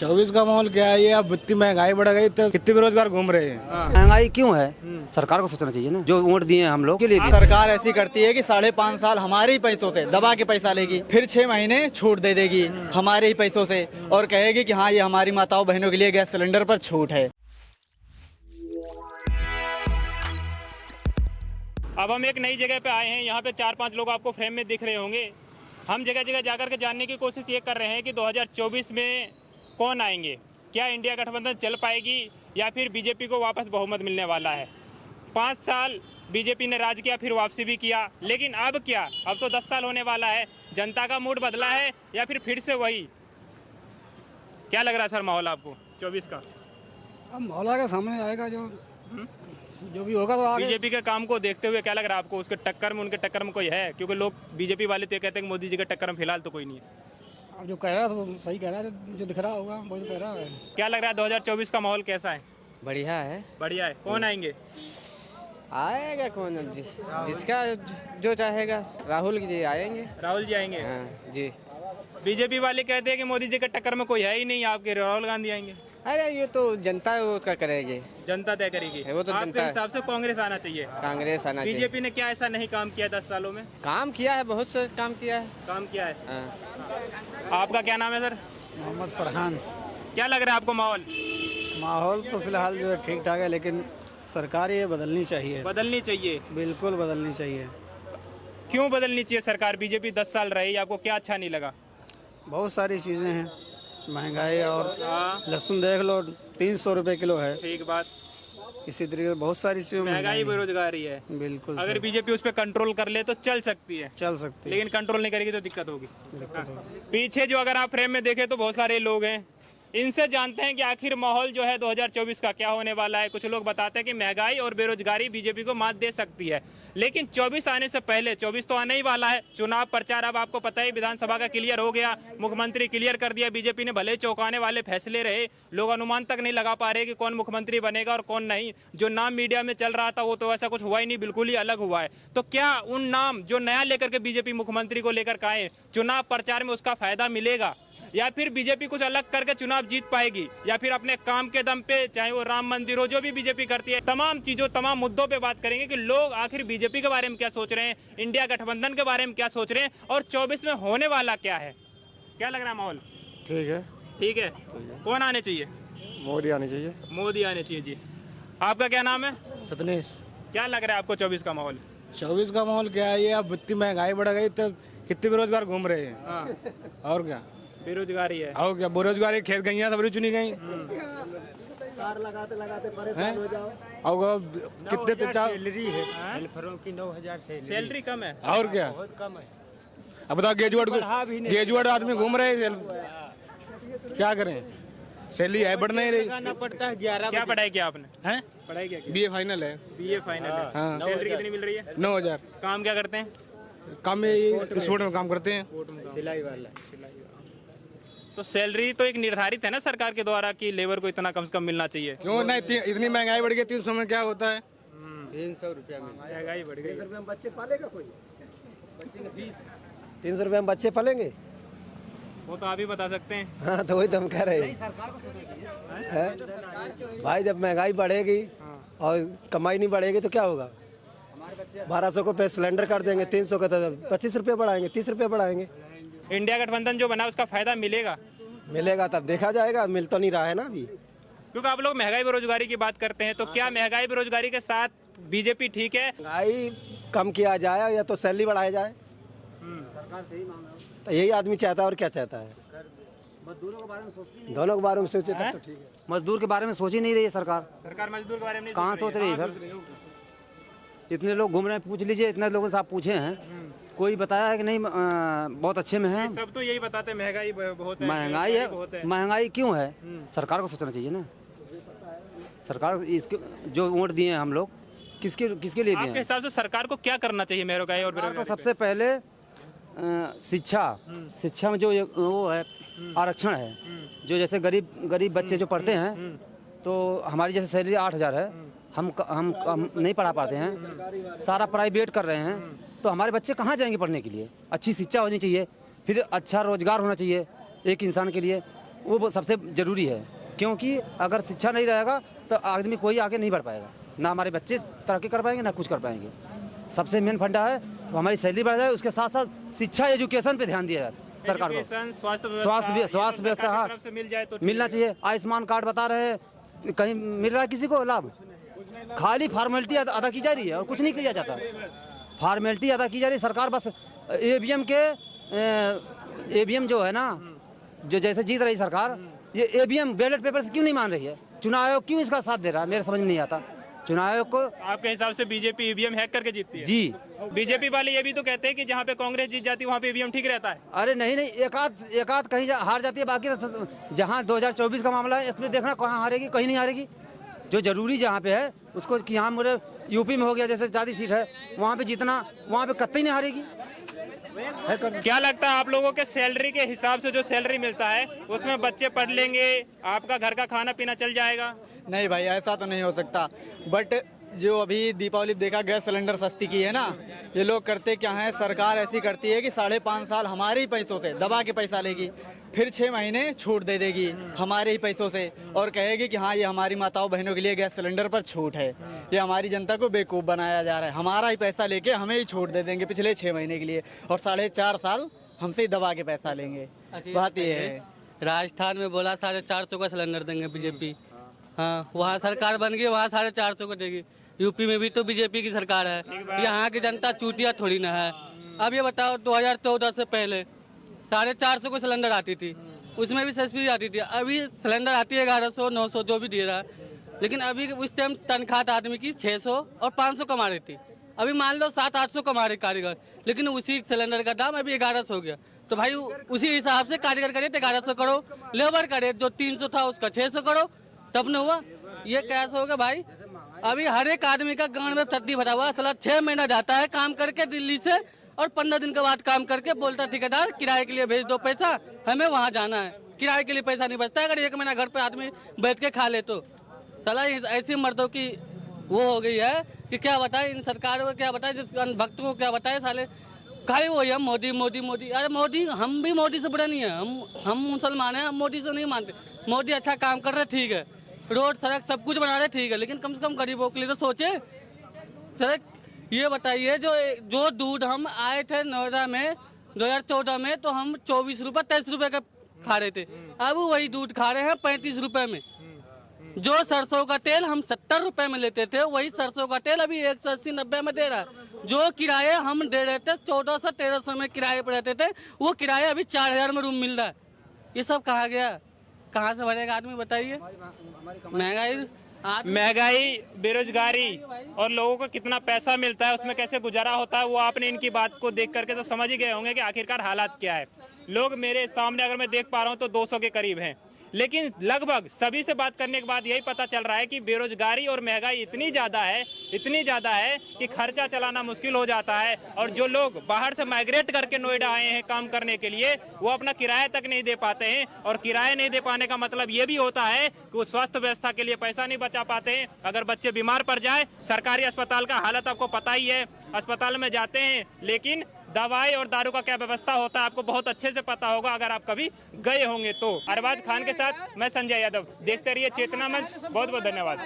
24 का माहौल क्या है? ये अब इतनी महंगाई बढ़ गई तो कितने बेरोजगार घूम रहे हैं। महंगाई क्यों है? सरकार को सोचना चाहिए ना, जो वोट दिए हैं हम लोग के लिए। सरकार ऐसी करती है कि 5.5 साल हमारे ही पैसों से दबा के पैसा लेगी, फिर 6 महीने छूट दे देगी हमारे ही पैसों से और कहेगी कि हाँ ये हमारी माताओं बहनों के लिए गैस सिलेंडर पर छूट है। अब हम एक नई जगह पे आए हैं। यहाँ पे 4-5 लोग आपको फ्रेम में दिख रहे होंगे। हम जगह जगह जाकर के जानने की कोशिश ये कर रहे हैं कि 2024 में कौन आएंगे, क्या इंडिया गठबंधन चल पाएगी या फिर बीजेपी को वापस बहुमत मिलने वाला है। 5 साल बीजेपी ने राज किया, फिर वापसी भी किया, लेकिन अब क्या? अब तो 10 साल होने वाला है। जनता का मूड बदला है या फिर से वही? क्या लग रहा है सर माहौल आपको 24 का? अब मौला का सामने आएगा जो भी होगा तो आगे। बीजेपी के काम को देखते हुए क्या लग रहा है आपको? उसके टक्कर में, उनके टक्कर में कोई है? क्योंकि लोग बीजेपी वाले तो कहते हैं कि मोदी जी के टक्कर में फिलहाल तो कोई नहीं है। अब जो कह रहा है वो सही कह रहा है, जो दिख रहा होगा वो कह रहा है। क्या लग रहा है 2024 का माहौल कैसा है? बढ़िया है। बढ़िया है। कौन आएंगे? आएगा कौन? अब जिसका जो चाहेगा। राहुल जी आएंगे। राहुल जी आएंगे। हाँ जी। बीजेपी वाले कहते हैं कि मोदी जी के टक्कर में कोई है ही नहीं, आपके राहुल गांधी आएंगे। अरे ये तो जनता वो उसका करेगी, जनता तय करेगी। वो तो आपके जनता हिसाब से कांग्रेस आना चाहिए। कांग्रेस आना चाहिए। बीजेपी ने क्या ऐसा नहीं काम किया 10 सालों में? काम किया है, बहुत से काम किया है। काम किया है। हाँ। आपका क्या नाम है सर? मोहम्मद फरहान। क्या लग रहा है आपको माहौल? माहौल तो फिलहाल जो है ठीक ठाक है, लेकिन सरकार ये बदलनी चाहिए। बदलनी चाहिए। बिल्कुल बदलनी चाहिए। क्यों बदलनी चाहिए सरकार? बीजेपी 10 साल रही, आपको क्या अच्छा नहीं लगा? बहुत सारी चीज़ें हैं, महंगाई और लहसुन देख लो 300 रुपये किलो है। ठीक बात। इसी तरीके से बहुत सारी चीज़ें महंगाई, बेरोजगारी है। बिल्कुल। अगर बीजेपी उस पर कंट्रोल कर ले तो चल सकती है, चल सकती है, लेकिन कंट्रोल नहीं करेगी तो दिक्कत होगी। दिक्कत होगी। पीछे जो अगर आप फ्रेम में देखें तो बहुत सारे लोग हैं। इनसे जानते हैं कि आखिर माहौल जो है 2024 का क्या होने वाला है। कुछ लोग बताते हैं कि महंगाई और बेरोजगारी बीजेपी को मात दे सकती है, लेकिन 24 आने से पहले, 24 तो आने ही वाला है, चुनाव प्रचार अब आपको पता ही, विधानसभा का क्लियर हो गया, मुख्यमंत्री क्लियर कर दिया बीजेपी ने। भले चौंकाने वाले फैसले रहे, लोग अनुमान तक नहीं लगा पा रहे कि कौन मुख्यमंत्री बनेगा और कौन नहीं। जो नाम मीडिया में चल रहा था वो तो ऐसा कुछ हुआ ही नहीं, बिल्कुल ही अलग हुआ है। तो क्या उन नाम जो नया लेकर के बीजेपी मुख्यमंत्री को लेकर के आए, चुनाव प्रचार में उसका फायदा मिलेगा या फिर बीजेपी कुछ अलग करके चुनाव जीत पाएगी, या फिर अपने काम के दम पे, चाहे वो राम मंदिर हो, जो भी बीजेपी करती है, तमाम चीजों, तमाम मुद्दों पे बात करेंगे कि लोग आखिर बीजेपी के बारे में क्या सोच रहे हैं, इंडिया गठबंधन के बारे में क्या सोच रहे हैं और 24 में होने वाला क्या है। क्या लग रहा है माहौल? ठीक है। ठीक है। कौन आने चाहिए? मोदी आनी चाहिए। मोदी आने चाहिए जी। आपका क्या नाम है? सतनेश। क्या लग रहा है आपको 24 का माहौल? 24 का माहौल क्या है? ये अब इतनी महंगाई बढ़ गई तो कितने बेरोजगार घूम रहे हैं। हाँ। और क्या? बेरोजगारी है। और क्या? बेरोजगारी खेत गई सब चुनी गई। कार लगाते लगाते परेशान हो जाओ। और कितने सैलरी है, हेल्परों की 9,000 सैलरी कम है। और क्या? बहुत कम है। अब बताओ, ग्रेजुएट आदमी घूम रहे हैं, क्या करें? सैलरी है बढ़ नहीं रही। पड़ता है 11। क्या पढ़ाई किया आपने? हैं? पढ़ाई क्या की? BA फाइनल है। BA फाइनल है। हाँ। सैलरी कितनी मिल रही है? 9,000। काम क्या करते हैं? काम में स्पोर्ट में काम करते हैं। सिलाई वाला। तो सैलरी तो एक निर्धारित है ना सरकार के द्वारा कि लेबर को इतना कम से कम मिलना चाहिए। क्यों नहीं? इतनी महंगाई बढ़ गई, 300 में क्या होता है? 300 रुपया में महंगाई बढ़ गई। 300 रुपये में बच्चे पालेगा कोई? 300 रुपये में बच्चे पालेंगे? वो तो आप ही बता सकते हैं। हाँ तो वही तो हम कह रहे हैं भाई, जब महंगाई बढ़ेगी और कमाई नहीं बढ़ेगी तो क्या होगा? 1200 को पे सिलेंडर कर देंगे, 300 का तो 25 रुपये बढ़ाएंगे, 30 रुपये बढ़ाएंगे। इंडिया गठबंधन जो बना उसका फायदा मिलेगा? मिलेगा तब देखा जाएगा, मिल तो नहीं रहा है ना अभी। क्योंकि आप लोग महंगाई बेरोजगारी की बात करते हैं, तो क्या महंगाई बेरोजगारी के साथ बीजेपी ठीक है? महंगाई कम किया जाए या तो सैलरी बढ़ाया जाए, तो यही आदमी चाहता है। और क्या चाहता है? मजदूरों के बारे में सोचती, दोनों के बारे में सोचे तब तो ठीक है। मजदूर के बारे में सोच ही नहीं रही है सरकार। सरकार मजदूर के बारे में कहाँ सोच रही है सर? इतने लोग घूम रहे हैं, पूछ लीजिए, इतने लोगों से आप पूछे हैं, कोई बताया है कि नहीं बहुत अच्छे में है? सब तो यही बताते हैं महंगाई बहुत है। महंगाई है। महंगाई क्यों है? सरकार को सोचना चाहिए ना। सरकार इसके जो वोट दिए हैं हम लोग, किसके किसके लिए दिए आपके हैं? हिसाब से सरकार को क्या करना चाहिए महंगाई और सरकार को बेरोजगारी सबसे पहले शिक्षा में जो वो है आरक्षण है, जो जैसे गरीब बच्चे जो पढ़ते हैं, तो हमारी जैसे सैलरी 8,000 है, हम नहीं पढ़ा पाते हैं, सारा प्राइवेट कर रहे हैं, तो हमारे बच्चे कहाँ जाएंगे पढ़ने के लिए? अच्छी शिक्षा होनी चाहिए, फिर अच्छा रोजगार होना चाहिए एक इंसान के लिए, वो सबसे ज़रूरी है, क्योंकि अगर शिक्षा नहीं रहेगा तो आदमी कोई आगे नहीं बढ़ पाएगा, ना हमारे बच्चे तरक्की कर पाएंगे ना कुछ कर पाएंगे। सबसे मेन फंडा है हमारी सैलरी बढ़ जाए, उसके साथ साथ शिक्षा एजुकेशन पे ध्यान दिया जाए सरकार को। एजुकेशन, स्वास्थ्य स्वास्थ्य व्यवस्था हाँ तरफ से मिल जाए तो मिलना चाहिए। आयुष्मान कार्ड बता रहे हैं, कहीं मिल रहा है किसी को लाभ? खाली फॉर्मेलिटी अदा की जा रही है और कुछ नहीं किया जाता। फॉर्मेलिटी अदा की जा रही है। सरकार बस ईवीएम जो है ना, जो जैसे जीत रही सरकार, ये ईवीएम बैलेट पेपर क्यों नहीं मान रही है? चुनाव आयोग क्यों इसका साथ दे रहा है? मेरे समझ में नहीं आता। चुनाव आयोग को आपके हिसाब से बीजेपी ईवीएम हैक करके जीतती है? जी। बीजेपी वाले ये भी तो कहते हैं कि जहाँ पे कांग्रेस जीत जाती है वहाँ पे ईवीएम ठीक रहता है। अरे नहीं, एक आध कहीं हार जाती है, बाकी तो जहाँ 2024 का मामला है इसमें देखना कहाँ हारेगी, कहीं नहीं हारेगी। जो जरूरी जहाँ पे है उसको, कि यहाँ मेरे यूपी में हो गया जैसे ज़्यादा सीट है, वहाँ पे जीतना, वहाँ पे कतई नहीं हारेगी। क्या लगता है आप लोगों के सैलरी के हिसाब से जो सैलरी मिलता है उसमें बच्चे पढ़ लेंगे, आपका घर का खाना पीना चल जाएगा? नहीं भाई, ऐसा तो नहीं हो सकता। बट जो अभी दीपावली देखा गैस सिलेंडर सस्ती की है ना, ये लोग करते क्या है, सरकार ऐसी करती है कि 5.5 साल हमारे ही पैसों से दबा के पैसा लेगी, फिर 6 महीने छूट दे देगी हमारे ही पैसों से, और कहेगी कि हाँ ये हमारी माताओं बहनों के लिए गैस सिलेंडर पर छूट है। ये हमारी जनता को बेवकूफ़ बनाया जा रहा है। हमारा ही पैसा लेके हमें ही छूट दे देंगे पिछले 6 महीने के लिए, और 4.5 साल हमसे ही दबा के पैसा लेंगे। बात ये है। राजस्थान में बोला 450 का सिलेंडर देंगे बीजेपी, हाँ वहाँ सरकार बन गई, वहाँ 450 को देगी। यूपी में भी तो बीजेपी की सरकार है, यहाँ की जनता चूतिया थोड़ी ना है। अब ये बताओ 2014 से पहले 450 को सिलेंडर आती थी, उसमें भी सब्सिडी आती थी। अभी सिलेंडर आती है 1100 900 जो भी दे रहा है, लेकिन अभी उस टाइम तनख्वाह आदमी की 600 और 500 कमा रही थी। अभी मान लो 700-800 कमा रहे कारीगर, लेकिन उसी सिलेंडर का दाम अभी 1100 हो गया। तो भाई उसी हिसाब से कारीगर करे तो 1100 करो, लेबर करे जो 300 था उसका 600 करो, तब न हुआ। ये कैसे होगा भाई? अभी हर एक आदमी का गांव में सर्दी भरा हुआ, साला 6 महीना जाता है काम करके दिल्ली से, और 15 दिन के बाद काम करके बोलता ठेकेदार किराए के लिए भेज दो पैसा, हमें वहाँ जाना है। किराए के लिए पैसा नहीं बचता, अगर 1 महीना घर पे आदमी बैठ के खा ले तो। साला ऐसी मर्दों की वो हो गई है कि क्या बताए इन सरकारों को, क्या बताए जिस भक्तों को, क्या बताए। साले खाली वही हम मोदी मोदी मोदी। अरे मोदी, हम भी मोदी से बुरा नहीं है, हम मुसलमान हैं, हम मोदी से नहीं मानते। मोदी अच्छा काम कर रहे, ठीक है, रोड सड़क सब कुछ बना रहे, ठीक है, लेकिन कम से कम गरीबों के लिए तो सोचे। सड़क ये बताइए, जो दूध हम आए थे नोएडा में 2014 में, तो हम 24 रुपये 23 रुपये का खा रहे थे, अब वही दूध खा रहे हैं 35 रुपये में। जो सरसों का तेल हम 70 रुपये में लेते थे, वही सरसों का तेल अभी 180-90 में दे रहा है। जो किराए हम दे रहे थे 1400-1300 में किराए पर रहते थे, वो किराया अभी 4000 में रूम मिल रहा है। ये सब कहाँ गया? कहाँ से भरेगा आदमी बताइए? महंगाई, बेरोजगारी और लोगों को कितना पैसा मिलता है, उसमें कैसे गुजारा होता है, वो आपने इनकी बात को देख करके तो समझ ही गए होंगे कि आखिरकार हालात क्या है। लोग मेरे सामने अगर मैं देख पा रहा हूँ तो 200 के करीब हैं, लेकिन लगभग सभी से बात करने के बाद यही पता चल रहा है कि बेरोजगारी और महंगाई इतनी ज़्यादा है कि खर्चा चलाना मुश्किल हो जाता है। और जो लोग बाहर से माइग्रेट करके नोएडा आए हैं काम करने के लिए, वो अपना किराया तक नहीं दे पाते हैं, और किराया नहीं दे पाने का मतलब ये भी होता है कि वो स्वास्थ्य व्यवस्था के लिए पैसा नहीं बचा पाते हैं। अगर बच्चे बीमार पड़ जाए, सरकारी अस्पताल का हालत आपको पता ही है, अस्पताल में जाते हैं लेकिन दवाई और दारू का क्या व्यवस्था होता है आपको बहुत अच्छे से पता होगा अगर आप कभी गए होंगे तो। अरबाज खान के साथ मैं संजय यादव, देखते रहिए चेतना मंच। बहुत बहुत धन्यवाद।